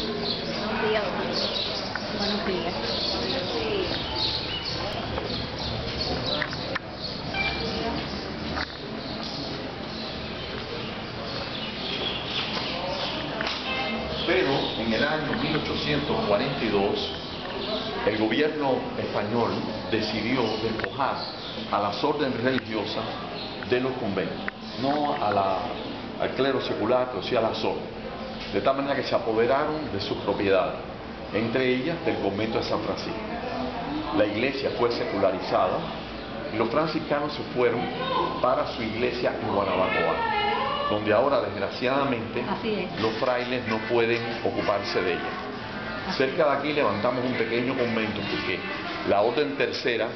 Buenos días, doctor. Buenos días. Pero en el año 1842, el gobierno español decidió despojar a las órdenes religiosas de los conventos, no al clero secular, pero sí a las órdenes, de tal manera que se apoderaron de sus propiedades, entre ellas del convento de San Francisco. La iglesia fue secularizada y los franciscanos se fueron para su iglesia en Guanabacoa, donde ahora desgraciadamente los frailes no pueden ocuparse de ella. Cerca de aquí levantamos un pequeño convento porque la orden tercera,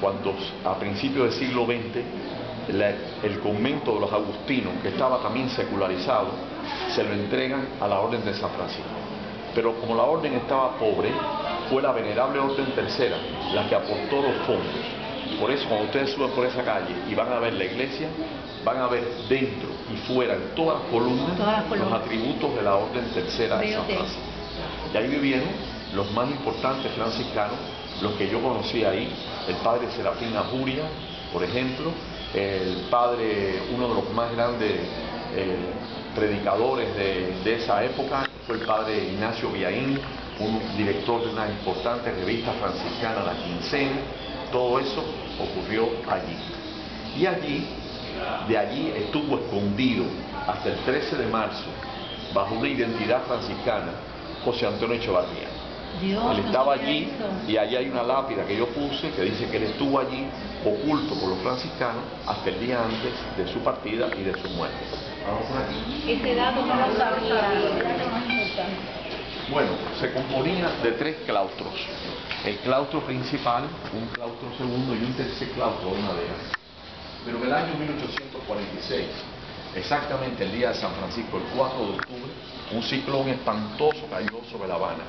cuando a principios del siglo XX el convento de los agustinos, que estaba también secularizado, se lo entregan a la orden de San Francisco. Pero como la orden estaba pobre, fue la venerable orden tercera la que aportó los fondos. Por eso cuando ustedes suben por esa calle y van a ver la iglesia, van a ver dentro y fuera, en todas las columnas, los atributos de la orden tercera de San Francisco. Y ahí vivieron los más importantes franciscanos, los que yo conocí ahí, el padre Serafín Ajuria, por ejemplo, uno de los más grandes predicadores de esa época, fue el padre Ignacio Villaín, un director de una importante revista franciscana, La Quincena. Todo eso ocurrió allí. Y de allí estuvo escondido hasta el 13 de marzo, bajo una identidad franciscana, José Antonio Echevarría. Él estaba allí y allí hay una lápida que yo puse que dice que él estuvo allí oculto por los franciscanos hasta el día antes de su partida y de su muerte. Vamos por aquí. Ese dato no lo sabía. Bueno, se componía de 3 claustros. El claustro principal, un claustro segundo y un tercer claustro de madera. Pero en el año 1846, exactamente el día de San Francisco, el 4 de octubre, un ciclón espantoso cayó sobre La Habana.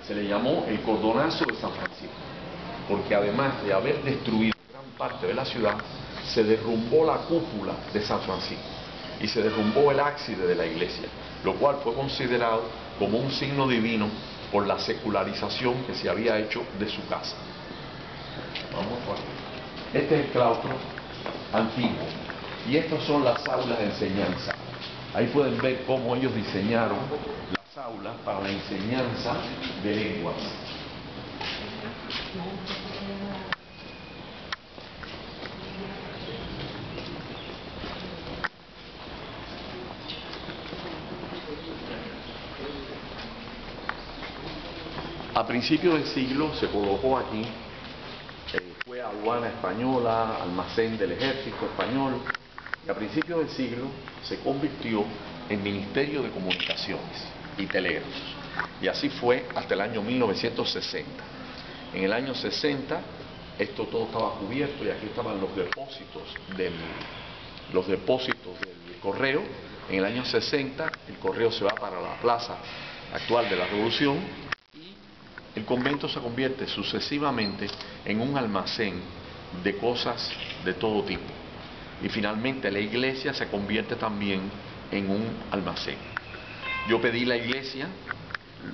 Se le llamó el cordonazo de San Francisco, porque además de haber destruido gran parte de la ciudad, se derrumbó la cúpula de San Francisco y se derrumbó el ábside de la iglesia, lo cual fue considerado como un signo divino por la secularización que se había hecho de su casa. Vamos por aquí. Este es el claustro antiguo y estas son las aulas de enseñanza. Ahí pueden ver cómo ellos diseñaron las aulas para la enseñanza de lenguas. A principios del siglo se colocó aquí, fue aduana española, almacén del ejército español, y a principios del siglo se convirtió en Ministerio de Comunicaciones y Telégrafos. Y así fue hasta el año 1960. En el año 60 esto todo estaba cubierto y aquí estaban los depósitos del correo. En el año 60 el correo se va para la plaza actual de la Revolución. El convento se convierte sucesivamente en un almacén de cosas de todo tipo. Y finalmente la iglesia se convierte también en un almacén. Yo pedí la iglesia,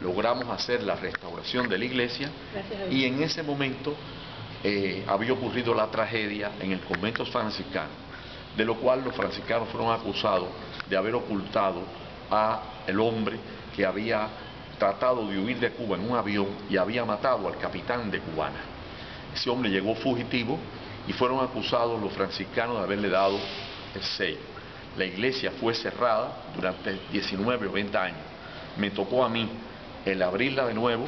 logramos hacer la restauración de la iglesia y en ese momento había ocurrido la tragedia en el convento franciscano, de lo cual los franciscanos fueron acusados de haber ocultado al hombre que había tratado de huir de Cuba en un avión y había matado al capitán de Cubana. Ese hombre llegó fugitivo y fueron acusados los franciscanos de haberle dado el sello. La iglesia fue cerrada durante 19 o 20 años. Me tocó a mí el abrirla de nuevo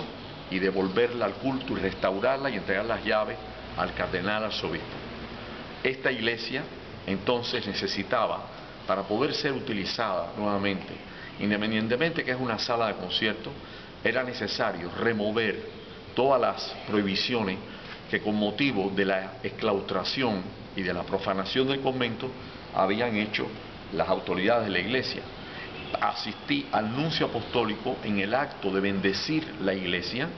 y devolverla al culto y restaurarla y entregar las llaves al cardenal arzobispo. Esta iglesia entonces necesitaba, para poder ser utilizada nuevamente, independientemente que es una sala de conciertos, era necesario remover todas las prohibiciones que con motivo de la exclaustración y de la profanación del convento habían hecho las autoridades de la iglesia. Asistí al nuncio apostólico en el acto de bendecir la iglesia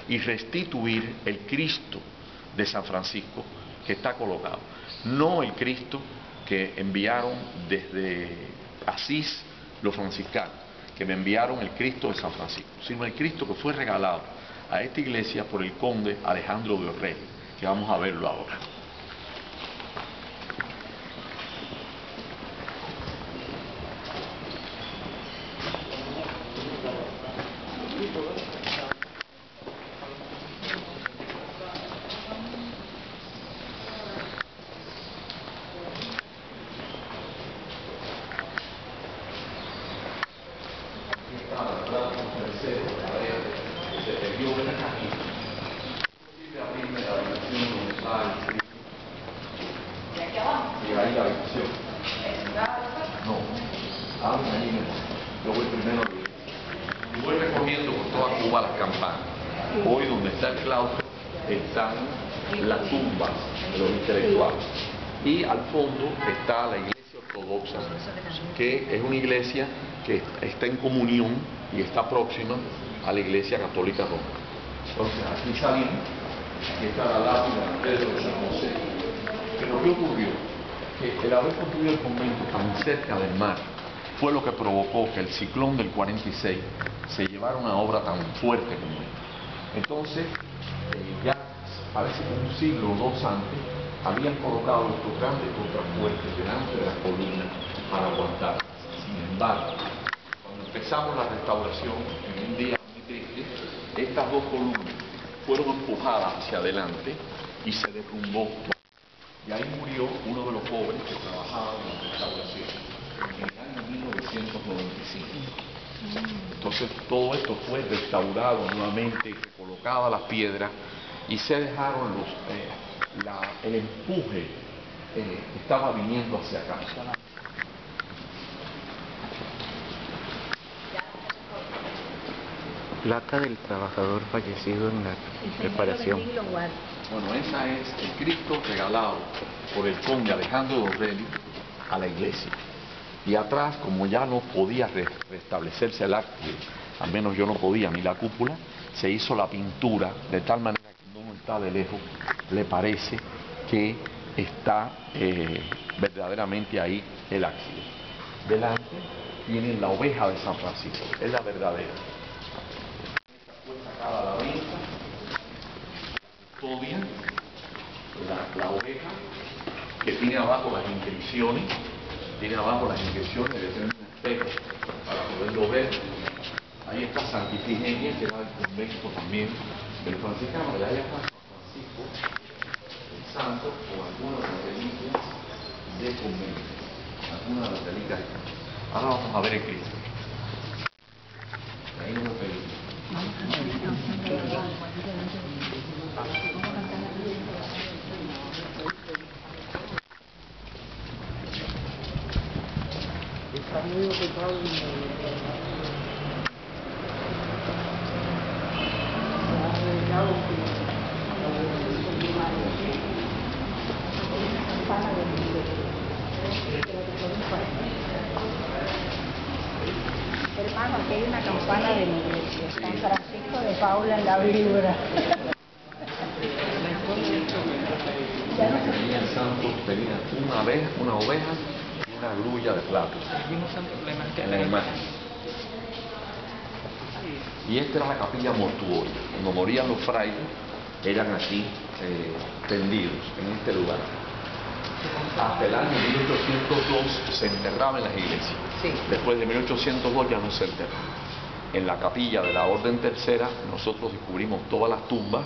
y restituir el Cristo de San Francisco que está colocado, no el Cristo que enviaron desde Asís los franciscanos, que me enviaron el Cristo de San Francisco, sino el Cristo que fue regalado a esta iglesia por el conde Alejandro de Orrey, que vamos a verlo ahora. Y ahí la habitación. No, ahí mismo. Yo voy primero a y voy recogiendo por toda Cuba las campanas. Hoy donde está el claustro están las tumbas de los intelectuales. Y al fondo está la iglesia ortodoxa, que es una iglesia que está en comunión y está próxima a la iglesia católica romana. Entonces aquí salimos, aquí está la lápida de Pedro de San José. Pero ¿qué ocurrió? Que el haber construido el convento tan cerca del mar fue lo que provocó que el ciclón del 46 se llevara una obra tan fuerte como esta. Entonces, ya parece que un siglo o dos antes habían colocado estos grandes contrafuertes delante de las columnas para aguantar. Sin embargo, cuando empezamos la restauración, en un día muy triste, estas dos columnas fueron empujadas hacia adelante y se derrumbó. Y ahí murió uno de los pobres que trabajaba en la restauración en el año 1995. Entonces todo esto fue restaurado nuevamente, recolocadas las piedras y se dejaron el empuje que estaba viniendo hacia acá. Plata del trabajador fallecido en la reparación. Bueno, esa es el Cristo regalado por el conde Alejandro de Orrey a la iglesia. Y atrás, como ya no podía restablecerse el arte, al menos yo no podía, ni la cúpula, se hizo la pintura de tal manera que cuando uno está de lejos le parece que está verdaderamente ahí el ábside. Delante tienen la oveja de San Francisco, es la verdadera. Esta fue sacada a la venta, custodia, la oveja, que tiene abajo las inscripciones, de tener un espejo para poderlo ver. Ahí está Santa Ifigenia, que era el convento también del franciscano, y ahí está San Francisco, el santo, con algunas de las reliquias del convento, algunas de las reliquias. Ahora vamos a ver el Cristo. Ahí no me pedí. Está muy ocupado Hermano, aquí hay una campana de la iglesia, San Francisco de Paula en la vibra. El santo tenía una oveja y una grulla de plata en la imagen. Y esta era la capilla mortuoria. Cuando morían los frailes, eran aquí tendidos, en este lugar. Hasta el año 1802 se enterraba en las iglesias. Sí. Después de 1802 ya no se enterraba. En la capilla de la Orden Tercera nosotros descubrimos todas las tumbas,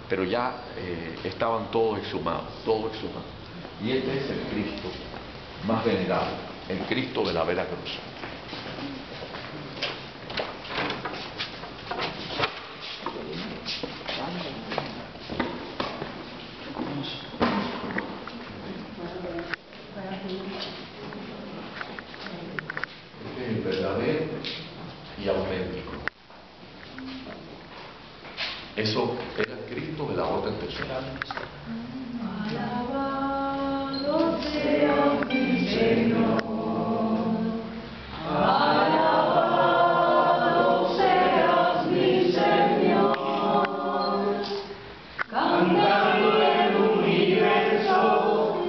pero ya estaban todos exhumados, Y este es el Cristo más venerado, el Cristo de la Vera Cruz. Este es el verdadero y auténtico. Eso era el Cristo de la Orden Tercera. Alabado sea mi Señor. Alabado seas mi Señor. Cantando el universo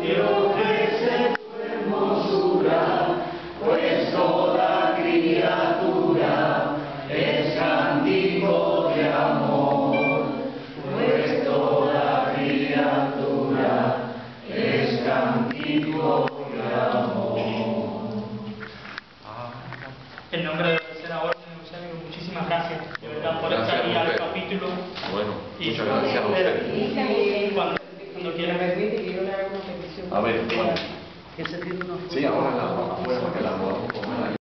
te ofrece tu hermosura, pues toda criatura nombre de la tercera orden, Eusebio, muchísimas gracias, de verdad, por Gracias esta a guía al usted. capítulo. Bueno, Y muchas gracias a usted. cuando Me quieran. permite que yo le haga una petición. A ver, bueno. Que se tire una foto. Sí, ahora la afuera para que la podamos tomar ahí.